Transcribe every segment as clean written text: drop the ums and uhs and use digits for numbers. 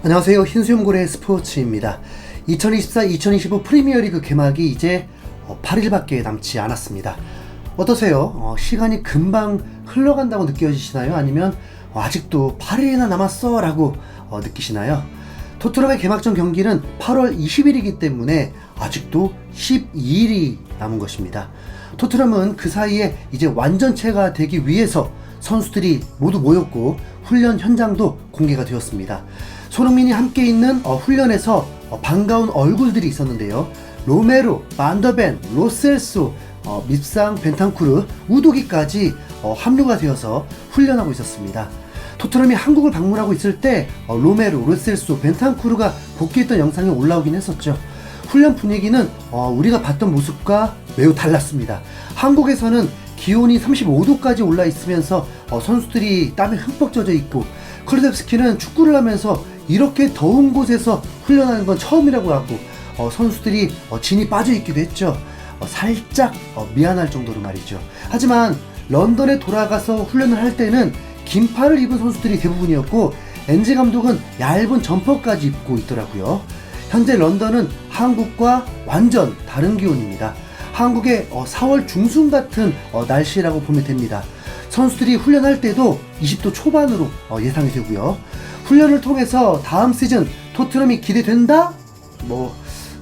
안녕하세요. 흰수염고래 스포츠입니다. 2024-2025 프리미어리그 개막이 이제 8일밖에 남지 않았습니다. 어떠세요? 시간이 금방 흘러간다고 느껴지시나요? 아니면 아직도 8일이나 남았어 라고 느끼시나요? 토트넘의 개막전 경기는 8월 20일이기 때문에 아직도 12일이 남은 것입니다. 토트넘은 그 사이에 이제 완전체가 되기 위해서 선수들이 모두 모였고 훈련 현장도 공개가 되었습니다. 손흥민이 함께 있는 훈련에서 반가운 얼굴들이 있었는데요. 로메로, 반더벤, 로셀소, 밉상, 벤탄쿠르, 우도기까지 합류가 되어서 훈련하고 있었습니다. 토트넘이 한국을 방문하고 있을 때 로메로, 로셀소, 벤탄쿠르가 복귀했던 영상이 올라오긴 했었죠. 훈련 분위기는 우리가 봤던 모습과 매우 달랐습니다. 한국에서는 기온이 35도까지 올라 있으면서 선수들이 땀에 흠뻑 젖어 있고, 클루셉스키는 축구를 하면서 이렇게 더운 곳에서 훈련하는 건 처음이라고 하고 선수들이 진이 빠져 있기도 했죠. 살짝 미안할 정도로 말이죠. 하지만 런던에 돌아가서 훈련을 할 때는 긴팔을 입은 선수들이 대부분이었고, 엔지 감독은 얇은 점퍼까지 입고 있더라고요. 현재 런던은 한국과 완전 다른 기온입니다. 한국의 4월 중순 같은 날씨라고 보면 됩니다. 선수들이 훈련할 때도 20도 초반으로 예상이 되고요. 훈련을 통해서 다음 시즌 토트넘이 기대된다?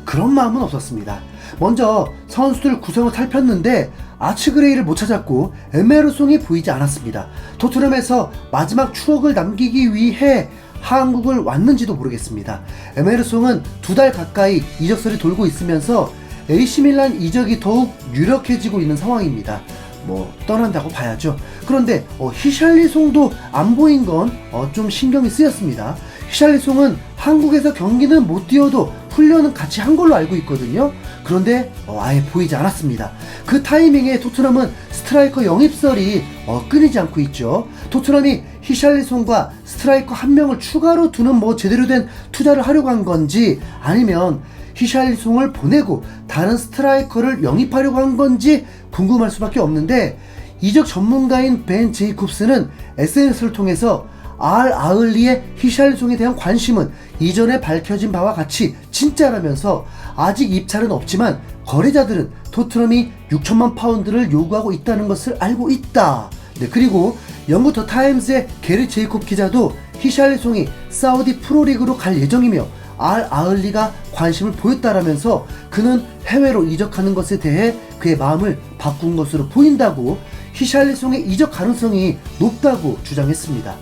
그런 마음은 없었습니다. 먼저 선수들 구성을 살폈는데 아츠그레이를 못 찾았고 에메르송이 보이지 않았습니다. 토트넘에서 마지막 추억을 남기기 위해 한국을 왔는지도 모르겠습니다. 에메르송은 2달 가까이 이적설이 돌고 있으면서 AC밀란 이적이 더욱 유력해지고 있는 상황입니다. 떠난다고 봐야죠. 그런데 히샬리송도 안 보인 건 좀 신경이 쓰였습니다. 히샬리송은 한국에서 경기는 못 뛰어도 훈련은 같이 한 걸로 알고 있거든요. 그런데 아예 보이지 않았습니다. 그 타이밍에 토트넘은 스트라이커 영입설이 끊이지 않고 있죠. 토트넘이 히샬리송과 스트라이커 한 명을 추가로 두는 제대로 된 투자를 하려고 한 건지, 아니면 히샬리송을 보내고 다른 스트라이커를 영입하려고 한 건지 궁금할 수밖에 없는데, 이적 전문가인 벤 제이콥스는 SNS를 통해서 알 아흘리의 히샬리송에 대한 관심은 이전에 밝혀진 바와 같이 진짜라면서 아직 입찰은 없지만 거래자들은 토트넘이 6천만 파운드를 요구하고 있다는 것을 알고 있다. 그리고 영국 더 타임스의 게리 제이콥 기자도 히샬리송이 사우디 프로리그로 갈 예정이며 알 아흘리가 관심을 보였다라면서 그는 해외로 이적하는 것에 대해 그의 마음을 바꾼 것으로 보인다고, 히샬리송의 이적 가능성이 높다고 주장했습니다.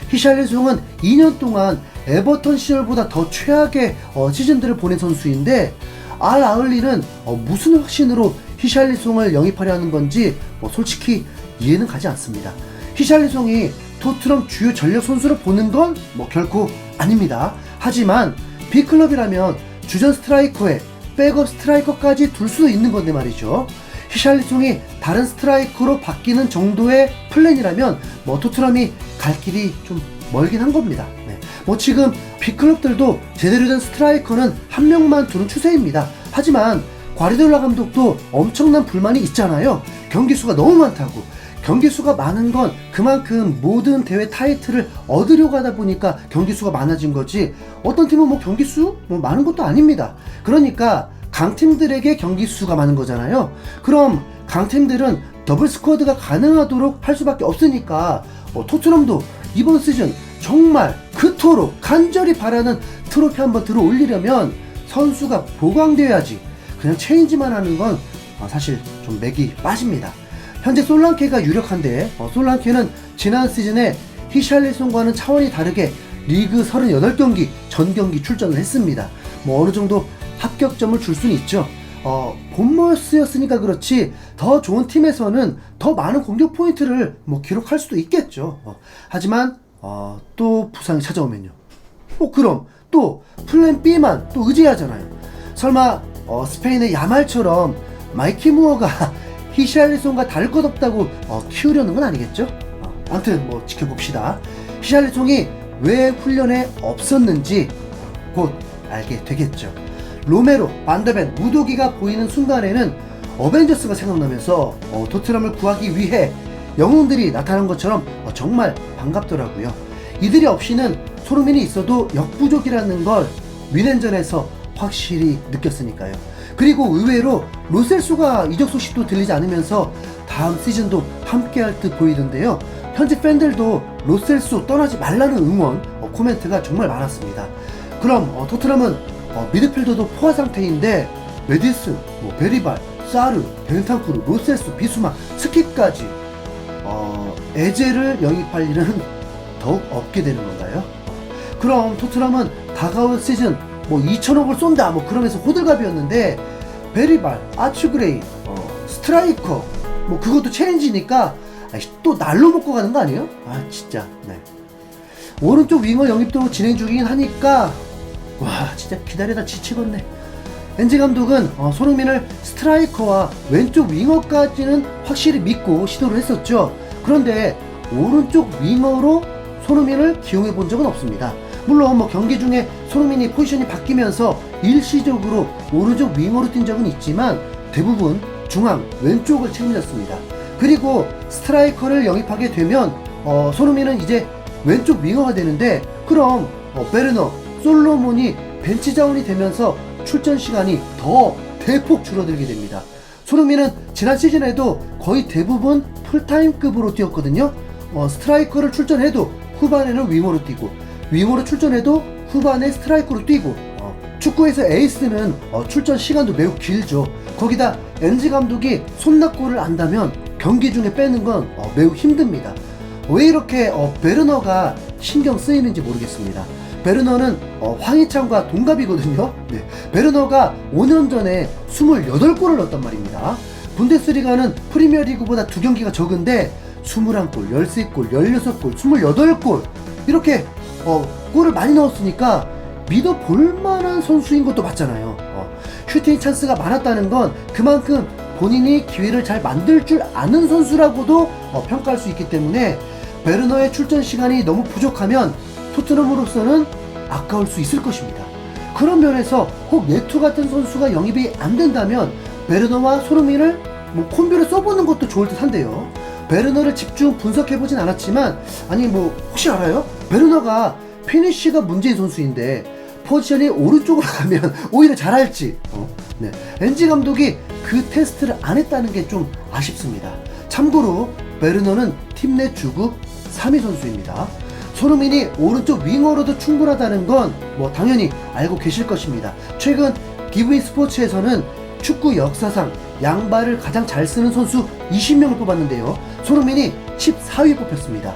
히샬리송은 2년 동안 에버턴 시절보다 더 최악의 시즌들을 보낸 선수인데, 알 아흘리는 무슨 확신으로 히샬리송을 영입하려 하는 건지 솔직히 이해는 가지 않습니다. 히샬리송이 토트넘 주요 전력 선수로 보는 건 결코 아닙니다. 하지만 B클럽이라면 주전 스트라이커에 백업 스트라이커까지 둘 수도 있는 건데 말이죠. 히샬리송이 다른 스트라이커로 바뀌는 정도의 플랜이라면 토트넘이 갈 길이 좀 멀긴 한 겁니다. 지금 B클럽들도 제대로 된 스트라이커는 한 명만 두는 추세입니다. 하지만 과르디올라 감독도 엄청난 불만이 있잖아요. 경기 수가 너무 많다고. 경기 수가 많은 건 그만큼 모든 대회 타이틀을 얻으려고 하다 보니까 경기 수가 많아진 거지, 어떤 팀은 경기 수 많은 것도 아닙니다. 그러니까 강팀들에게 경기 수가 많은 거잖아요. 그럼 강팀들은 더블 스쿼드가 가능하도록 할 수밖에 없으니까 토트넘도 이번 시즌 정말 그토록 간절히 바라는 트로피 한번 들어 올리려면 선수가 보강되어야지, 그냥 체인지만 하는 건 사실 좀 맥이 빠집니다. 현재 솔랑케가 유력한데, 솔랑케는 지난 시즌에 히샬리송과는 차원이 다르게 리그 38경기 전 경기 출전을 했습니다. 어느 정도 합격점을 줄 수는 있죠. 본머스였으니까 그렇지 더 좋은 팀에서는 더 많은 공격 포인트를 기록할 수도 있겠죠. 하지만 또 부상이 찾아오면요, 그럼 또 플랜 B만 또 의지하잖아요. 설마 스페인의 야말처럼 마이키 무어가 히샬리송과 다를 것 없다고 키우려는 건 아니겠죠? 아무튼 지켜봅시다. 히샬리송이 왜 훈련에 없었는지 곧 알게 되겠죠. 로메로, 반더벤, 우도기가 보이는 순간에는 어벤져스가 생각나면서 토트넘을 구하기 위해 영웅들이 나타난 것처럼 정말 반갑더라고요. 이들이 없이는 손흥민이 있어도 역부족이라는 걸 윈앤전에서 확실히 느꼈으니까요. 그리고 의외로 로셀소가 이적 소식도 들리지 않으면서 다음 시즌도 함께할 듯 보이던데요. 현지 팬들도 로셀소 떠나지 말라는 응원 코멘트가 정말 많았습니다. 그럼 토트넘은 미드필더도 포화 상태인데 메디슨, 베리발, 사르, 벤탄쿠르, 로셀소, 비수마, 스킵까지 에제를 영입할 일은 더욱 없게 되는 건가요? 그럼 토트넘은 다가올 시즌 2천억을 쏜다 그러면서 호들갑이었는데 베리발, 아츠그레이, 스트라이커 그것도 챌린지니까 또 날로 먹고 가는 거 아니에요? 진짜. 네. 오른쪽 윙어 영입도 진행 중이긴 하니까 와 진짜 기다리다 지치겠네. 엔지 감독은 손흥민을 스트라이커와 왼쪽 윙어까지는 확실히 믿고 시도를 했었죠. 그런데 오른쪽 윙어로 손흥민을 기용해 본 적은 없습니다. 물론 경기 중에 손흥민이 포지션이 바뀌면서 일시적으로 오른쪽 윙어로 뛴 적은 있지만 대부분 중앙 왼쪽을 책임졌습니다. 그리고 스트라이커를 영입하게 되면 손흥민은 이제 왼쪽 윙어가 되는데 그럼 베르너, 솔로몬이 벤치 자원이 되면서 출전 시간이 더 대폭 줄어들게 됩니다. 손흥민은 지난 시즌에도 거의 대부분 풀타임급으로 뛰었거든요. 스트라이커를 출전해도 후반에는 윙어로 뛰고 윙어로 출전해도 후반에 스트라이커로 뛰고 축구에서 에이스는 출전 시간도 매우 길죠. 거기다 엔지 감독이 손낙골을 안다면 경기 중에 빼는 건 매우 힘듭니다. 왜 이렇게 베르너가 신경 쓰이는지 모르겠습니다. 베르너는 황희찬과 동갑이거든요. 네. 베르너가 5년 전에 28골을 넣었단 말입니다. 분데스리가는 프리미어리그보다 2경기가 적은데 21골, 13골, 16골, 28골 이렇게 골을 많이 넣었으니까 믿어볼만한 선수인 것도 맞잖아요. 슈팅 찬스가 많았다는 건 그만큼 본인이 기회를 잘 만들 줄 아는 선수라고도 평가할 수 있기 때문에 베르너의 출전 시간이 너무 부족하면 토트넘으로서는 아까울 수 있을 것입니다. 그런 면에서 혹 네투 같은 선수가 영입이 안 된다면 베르너와 손흥민을 콤비로 써보는 것도 좋을 듯 한데요. 베르너를 집중 분석해보진 않았지만 혹시 알아요? 베르너가 피니쉬가 문제인 선수인데 포지션이 오른쪽으로 가면 오히려 잘할지 네. 엔지 감독이 그 테스트를 안 했다는 게 좀 아쉽습니다. 참고로 베르너는 팀 내 주급 3위 선수입니다. 손흥민이 오른쪽 윙어로도 충분하다는 건 당연히 알고 계실 것입니다. 최근 기브인 스포츠에서는 축구 역사상 양발을 가장 잘 쓰는 선수 20명을 뽑았는데요. 손흥민이 14위 뽑혔습니다.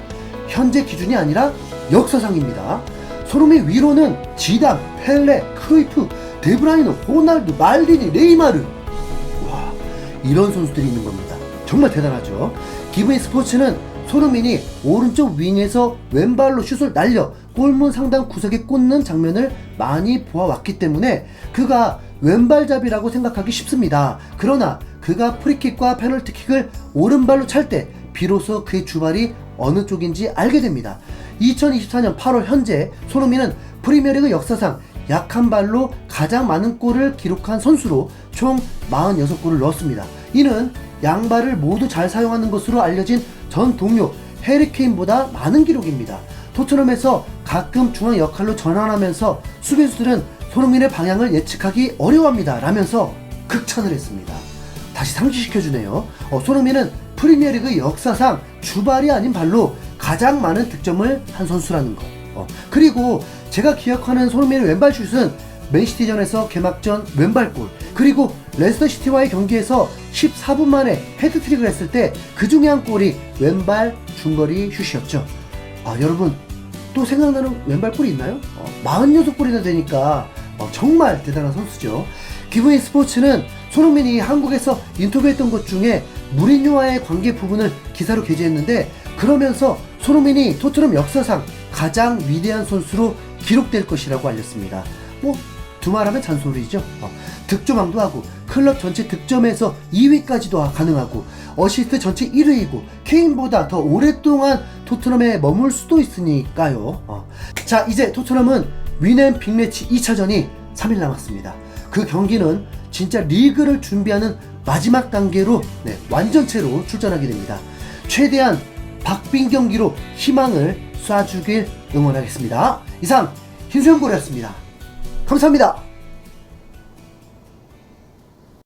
현재 기준이 아니라 역사상입니다. 손흥민 위로는 지단, 펠레, 크루이프, 데브라이너, 호날두, 말디니, 네이마르. 와, 이런 선수들이 있는 겁니다. 정말 대단하죠. 기브인 스포츠는 손흥민이 오른쪽 윙에서 왼발로 슛을 날려 골문 상단 구석에 꽂는 장면을 많이 보아왔기 때문에 그가 왼발잡이라고 생각하기 쉽습니다. 그러나 그가 프리킥과 페널티킥을 오른발로 찰 때 비로소 그의 주발이 어느 쪽인지 알게 됩니다. 2024년 8월 현재 손흥민은 프리미어리그 역사상 약한 발로 가장 많은 골을 기록한 선수로 총 46골을 넣었습니다. 이는 양발을 모두 잘 사용하는 것으로 알려진 전 동료 해리케인보다 많은 기록입니다. 토트넘에서 가끔 중앙 역할로 전환하면서 수비수들은 손흥민의 방향을 예측하기 어려워합니다 라면서 극찬을 했습니다. 다시 상기시켜주네요. 손흥민은 프리미어리그 역사상 주발이 아닌 발로 가장 많은 득점을 한 선수라는 것. 그리고 제가 기억하는 손흥민의 왼발슛은 맨시티전에서 개막전 왼발골, 그리고 레스터시티와의 경기에서 14분 만에 헤드트릭을 했을 때 그 중에 한 골이 왼발 중거리 슛이었죠. 여러분 또 생각나는 왼발골이 있나요? 46골이나 되니까 정말 대단한 선수죠. 기브인 스포츠는 손흥민이 한국에서 인터뷰했던 것 중에 무리뉴와의 관계 부분을 기사로 게재했는데 그러면서 손흥민이 토트넘 역사상 가장 위대한 선수로 기록될 것이라고 알렸습니다. 두말하면 잔소리죠. 득점왕도 하고 클럽 전체 득점에서 2위까지도 가능하고 어시스트 전체 1위이고 케인보다 더 오랫동안 토트넘에 머물 수도 있으니까요. 자, 이제 토트넘은 위넨 빅매치 2차전이 3일 남았습니다. 그 경기는 진짜 리그를 준비하는 마지막 단계로 완전체로 출전하게 됩니다. 최대한 박빙 경기로 희망을 쏴주길 응원하겠습니다. 이상 김수영고래였습니다. 감사합니다.